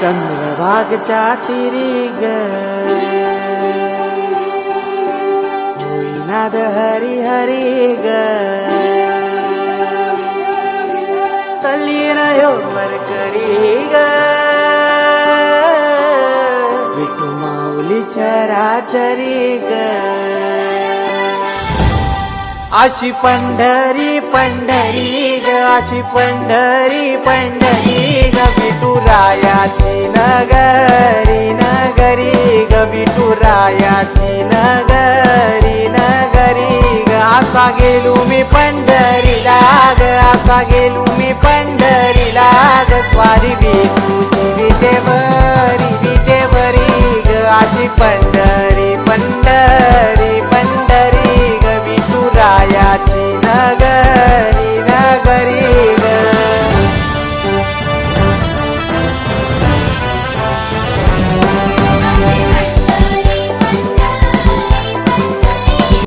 चंद्रभागच्या तिरी ग होईनाद हरी हरी ग तल्लीन हो मरकरी ग विठू माऊली चराचरी ग अशी पंढरी पंढरी ग अशी पंढरी पंढरी ग विठुरायाची नगरी नगरी ग विठुरायाची नगरी नगरी ग असा गेलो मी पंढरीला ग असा गेलो मी पंढरीला ग स्वारी विठूची विटेवरी विटेवरी ग अशी